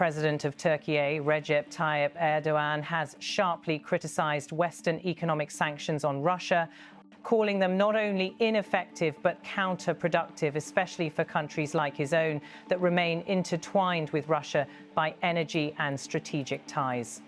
President of Turkey, Recep Tayyip Erdoğan, has sharply criticized Western economic sanctions on Russia, calling them not only ineffective but counterproductive, especially for countries like his own that remain intertwined with Russia by energy and strategic ties.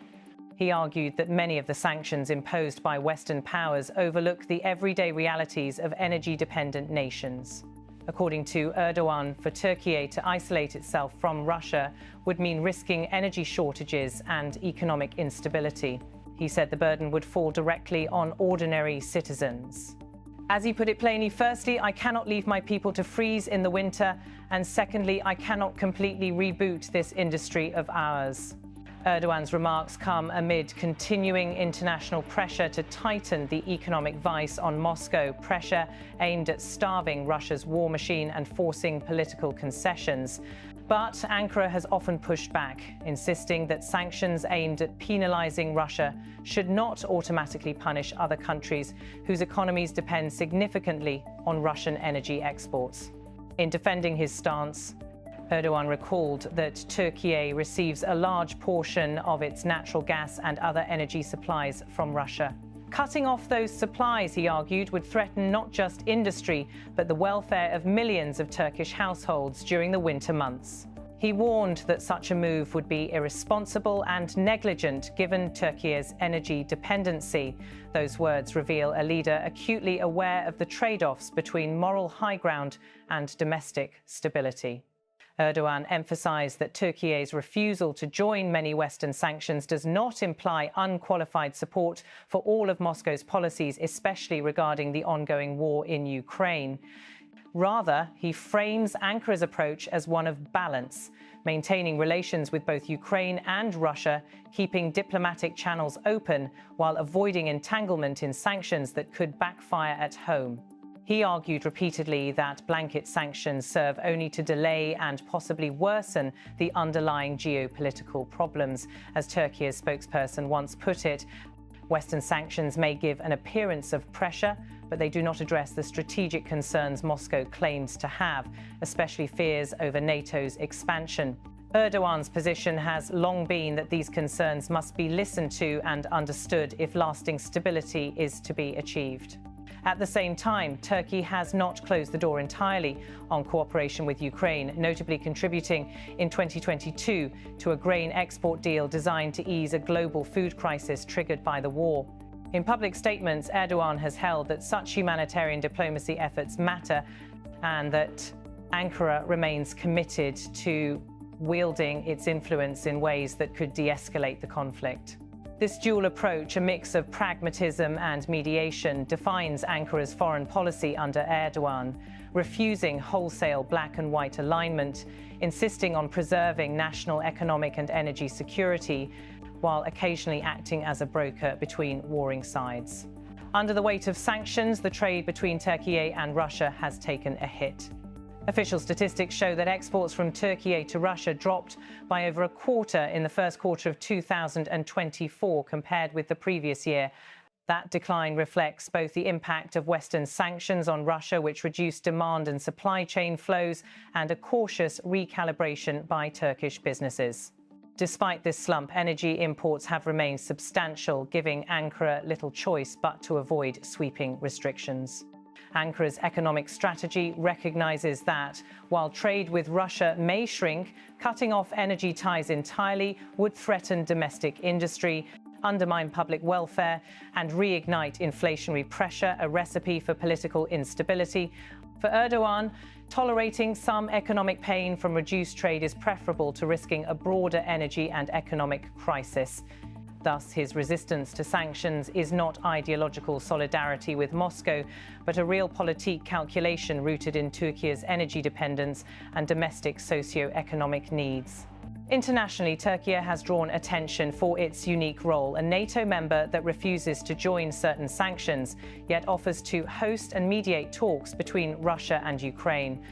He argued that many of the sanctions imposed by Western powers overlook the everyday realities of energy-dependent nations. According to Erdoğan, for Turkey to isolate itself from Russia would mean risking energy shortages and economic instability. He said the burden would fall directly on ordinary citizens. As he put it plainly, firstly, I cannot leave my people to freeze in the winter, and secondly, I cannot completely reboot this industry of ours. Erdoğan's remarks come amid continuing international pressure to tighten the economic vice on Moscow, pressure aimed at starving Russia's war machine and forcing political concessions. But Ankara has often pushed back, insisting that sanctions aimed at penalizing Russia should not automatically punish other countries whose economies depend significantly on Russian energy exports. In defending his stance, Erdoğan recalled that Turkey receives a large portion of its natural gas and other energy supplies from Russia. Cutting off those supplies, he argued, would threaten not just industry, but the welfare of millions of Turkish households during the winter months. He warned that such a move would be irresponsible and negligent given Turkey's energy dependency. Those words reveal a leader acutely aware of the trade-offs between moral high ground and domestic stability. Erdoğan emphasized that Turkey's refusal to join many Western sanctions does not imply unqualified support for all of Moscow's policies, especially regarding the ongoing war in Ukraine. Rather, he frames Ankara's approach as one of balance, maintaining relations with both Ukraine and Russia, keeping diplomatic channels open while avoiding entanglement in sanctions that could backfire at home. He argued repeatedly that blanket sanctions serve only to delay and possibly worsen the underlying geopolitical problems. As Turkey's spokesperson once put it, Western sanctions may give an appearance of pressure, but they do not address the strategic concerns Moscow claims to have, especially fears over NATO's expansion. Erdoğan's position has long been that these concerns must be listened to and understood if lasting stability is to be achieved. At the same time, Turkey has not closed the door entirely on cooperation with Ukraine, notably contributing in 2022 to a grain export deal designed to ease a global food crisis triggered by the war. In public statements, Erdoğan has held that such humanitarian diplomacy efforts matter and that Ankara remains committed to wielding its influence in ways that could de-escalate the conflict. This dual approach, a mix of pragmatism and mediation, defines Ankara's foreign policy under Erdoğan, refusing wholesale black and white alignment, insisting on preserving national economic and energy security, while occasionally acting as a broker between warring sides. Under the weight of sanctions, the trade between Turkey and Russia has taken a hit. Official statistics show that exports from Turkey to Russia dropped by over a quarter in the first quarter of 2024 compared with the previous year. That decline reflects both the impact of Western sanctions on Russia, which reduced demand and supply chain flows, and a cautious recalibration by Turkish businesses. Despite this slump, energy imports have remained substantial, giving Ankara little choice but to avoid sweeping restrictions. Ankara's economic strategy recognizes that, while trade with Russia may shrink, cutting off energy ties entirely would threaten domestic industry, undermine public welfare, and reignite inflationary pressure, a recipe for political instability. For Erdoğan, tolerating some economic pain from reduced trade is preferable to risking a broader energy and economic crisis. Thus, his resistance to sanctions is not ideological solidarity with Moscow, but a realpolitik calculation rooted in Turkey's energy dependence and domestic socio-economic needs. Internationally, Turkey has drawn attention for its unique role, a NATO member that refuses to join certain sanctions, yet offers to host and mediate talks between Russia and Ukraine.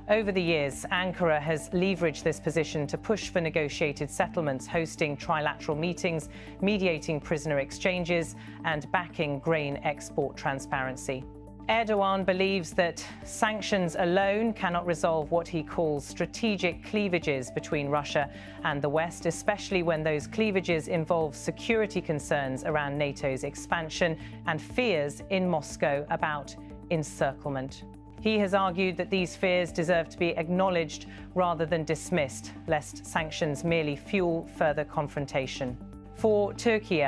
Over the years, Ankara has leveraged this position to push for negotiated settlements, hosting trilateral meetings, mediating prisoner exchanges, and backing grain export transparency. Erdoğan believes that sanctions alone cannot resolve what he calls strategic cleavages between Russia and the West, especially when those cleavages involve security concerns around NATO's expansion and fears in Moscow about encirclement. He has argued that these fears deserve to be acknowledged rather than dismissed, lest sanctions merely fuel further confrontation. For Turkey,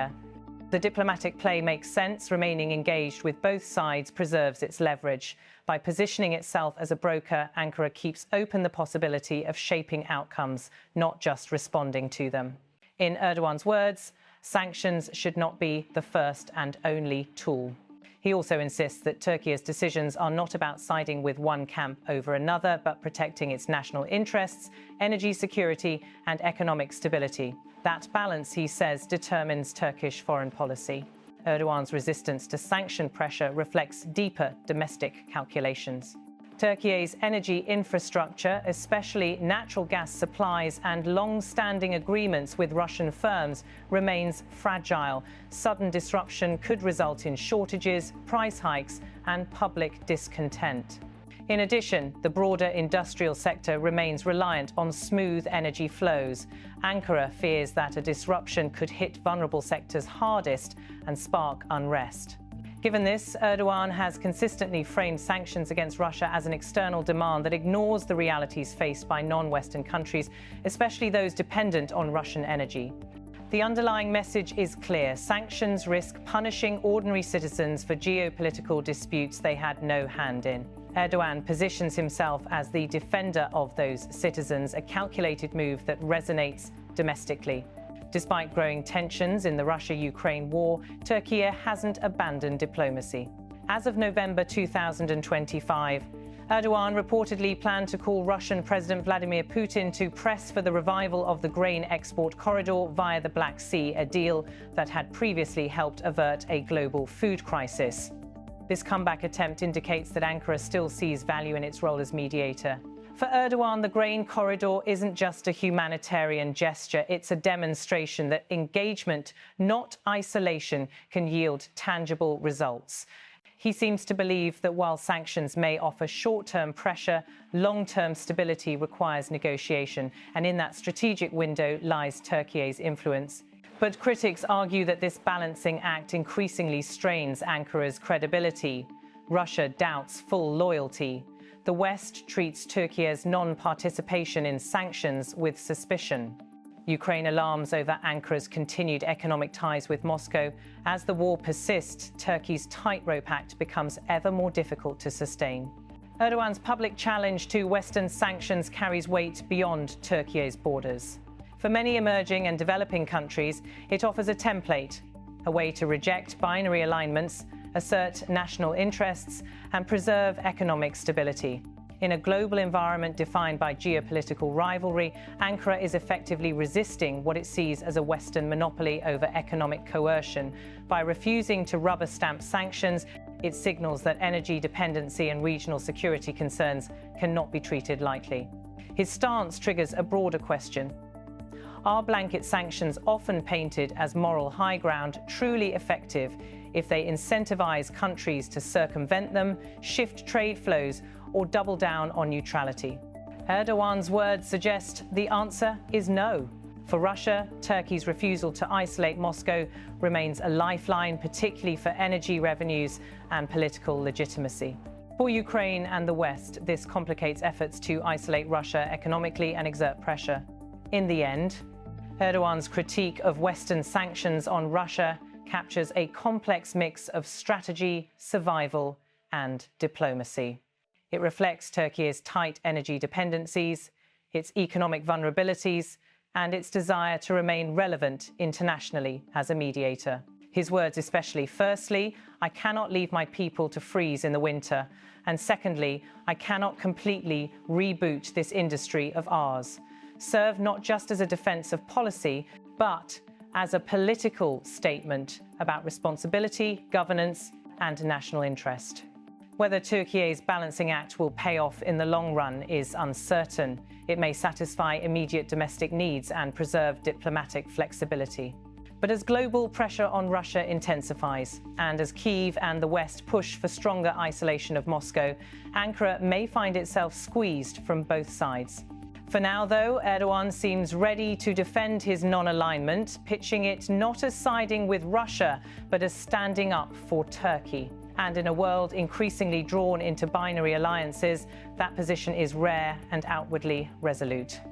the diplomatic play makes sense. Remaining engaged with both sides preserves its leverage. By positioning itself as a broker, Ankara keeps open the possibility of shaping outcomes, not just responding to them. In Erdoğan's words, sanctions should not be the first and only tool. He also insists that Turkey's decisions are not about siding with one camp over another, but protecting its national interests, energy security, and economic stability. That balance, he says, determines Turkish foreign policy. Erdoğan's resistance to sanction pressure reflects deeper domestic calculations. Turkey's energy infrastructure, especially natural gas supplies and long-standing agreements with Russian firms, remains fragile. Sudden disruption could result in shortages, price hikes, and public discontent. In addition, the broader industrial sector remains reliant on smooth energy flows. Ankara fears that a disruption could hit vulnerable sectors hardest and spark unrest. Given this, Erdoğan has consistently framed sanctions against Russia as an external demand that ignores the realities faced by non-Western countries, especially those dependent on Russian energy. The underlying message is clear. Sanctions risk punishing ordinary citizens for geopolitical disputes they had no hand in. Erdoğan positions himself as the defender of those citizens, a calculated move that resonates domestically. Despite growing tensions in the Russia-Ukraine war, Turkey hasn't abandoned diplomacy. As of November 2025, Erdoğan reportedly planned to call Russian President Vladimir Putin to press for the revival of the grain export corridor via the Black Sea, a deal that had previously helped avert a global food crisis. This comeback attempt indicates that Ankara still sees value in its role as mediator. For Erdoğan, the grain corridor isn't just a humanitarian gesture, it's a demonstration that engagement, not isolation, can yield tangible results. He seems to believe that while sanctions may offer short-term pressure, long-term stability requires negotiation, and in that strategic window lies Turkey's influence. But critics argue that this balancing act increasingly strains Ankara's credibility. Russia doubts full loyalty. The West treats Turkey's non-participation in sanctions with suspicion. Ukraine alarms over Ankara's continued economic ties with Moscow. As the war persists, Turkey's tightrope act becomes ever more difficult to sustain. Erdoğan's public challenge to Western sanctions carries weight beyond Turkey's borders. For many emerging and developing countries, it offers a template, a way to reject binary alignments, assert national interests, and preserve economic stability. In a global environment defined by geopolitical rivalry, Ankara is effectively resisting what it sees as a Western monopoly over economic coercion. By refusing to rubber-stamp sanctions, it signals that energy dependency and regional security concerns cannot be treated lightly. His stance triggers a broader question. Are blanket sanctions, often painted as moral high ground, truly effective if they incentivize countries to circumvent them, shift trade flows, or double down on neutrality? Erdoğan's words suggest the answer is no. For Russia, Turkey's refusal to isolate Moscow remains a lifeline, particularly for energy revenues and political legitimacy. For Ukraine and the West, this complicates efforts to isolate Russia economically and exert pressure. In the end, Erdoğan's critique of Western sanctions on Russia captures a complex mix of strategy, survival, and diplomacy. It reflects Turkey's tight energy dependencies, its economic vulnerabilities, and its desire to remain relevant internationally as a mediator. His words especially: firstly, I cannot leave my people to freeze in the winter, and secondly, I cannot completely reboot this industry of ours, serve not just as a defense of policy, but as a political statement about responsibility, governance, and national interest. Whether Turkey's balancing act will pay off in the long run is uncertain. It may satisfy immediate domestic needs and preserve diplomatic flexibility. But as global pressure on Russia intensifies, and as Kyiv and the West push for stronger isolation of Moscow, Ankara may find itself squeezed from both sides. For now, though, Erdoğan seems ready to defend his non-alignment, pitching it not as siding with Russia, but as standing up for Turkey. And in a world increasingly drawn into binary alliances, that position is rare and outwardly resolute.